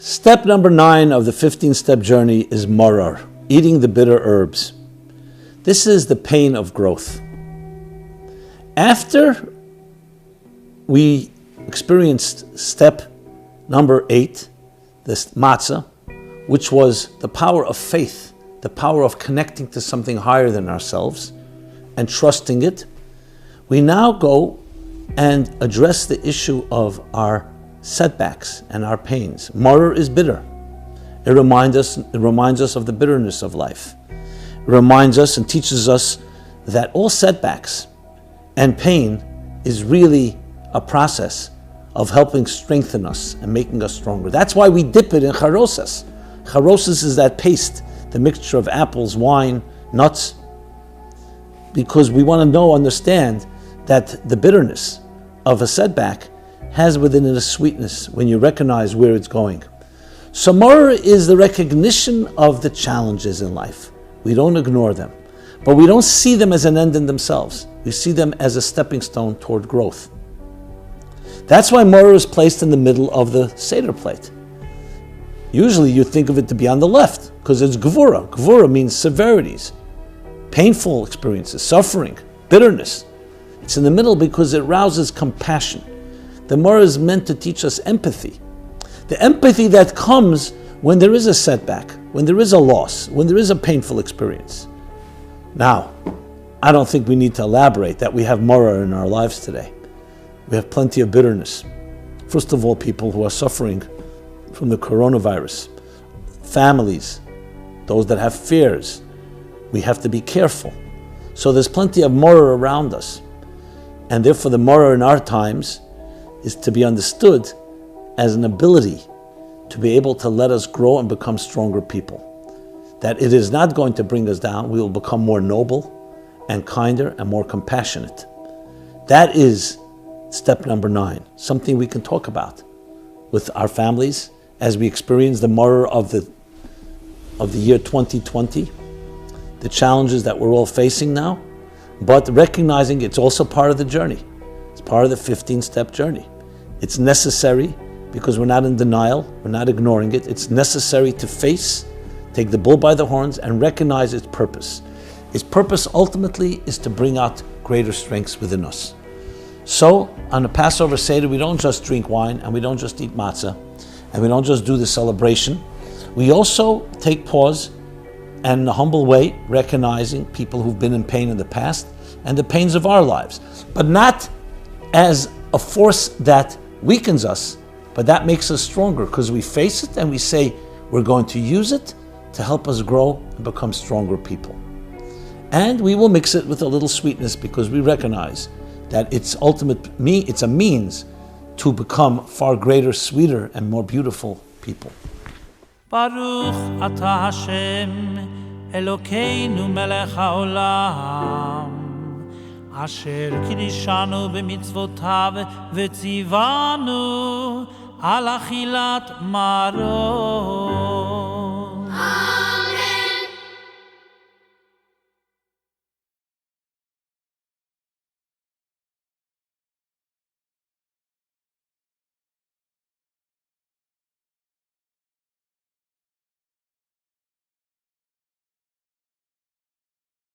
Step number 9 of the 15-step journey is Maror, eating the bitter herbs. This is the pain of growth. After we experienced step number 8, this matzah, which was the power of faith, the power of connecting to something higher than ourselves and trusting it, we now go and address the issue of our setbacks and our pains. Maror is bitter. It reminds us of the bitterness of life. It reminds us and teaches us that all setbacks and pain is really a process of helping strengthen us and making us stronger. That's why we dip it in charosas. Charosas is that paste, the mixture of apples, wine, nuts, because we want to understand that the bitterness of a setback has within it a sweetness when you recognize where it's going. So Maror is the recognition of the challenges in life. We don't ignore them, but we don't see them as an end in themselves. We see them as a stepping stone toward growth. That's why Maror is placed in the middle of the Seder plate. Usually you think of it to be on the left, because it's Gevura. Gevura means severities, painful experiences, suffering, bitterness. It's in the middle because it rouses compassion. The Maror is meant to teach us empathy. The empathy that comes when there is a setback, when there is a loss, when there is a painful experience. Now, I don't think we need to elaborate that we have Maror in our lives today. We have plenty of bitterness. First of all, people who are suffering from the coronavirus, families, those that have fears. We have to be careful. So there's plenty of Maror around us. And therefore the Maror in our times is to be understood as an ability to be able to let us grow and become stronger people. That it is not going to bring us down. We will become more noble and kinder and more compassionate. That is step number 9, something we can talk about with our families as we experience the Maror of the year 2020, the challenges that we're all facing now, but recognizing it's also part of the journey. It's part of the 15-step journey. It's necessary because we're not in denial, we're not ignoring it. It's necessary to face, take the bull by the horns, and recognize its purpose. Its purpose ultimately is to bring out greater strengths within us. So on the Passover Seder, we don't just drink wine and we don't just eat matzah and we don't just do the celebration. We also take pause and in a humble way, recognizing people who've been in pain in the past and the pains of our lives, but not as a force that weakens us, but that makes us stronger because we face it and we say we're going to use it to help us grow and become stronger people. And we will mix it with a little sweetness because we recognize that it's a means to become far greater, sweeter, and more beautiful people. Baruch atah Hashem Elokeinu melech haolam Asher kiddushanu b'mitzvotav v'tzivanu al achilat maror.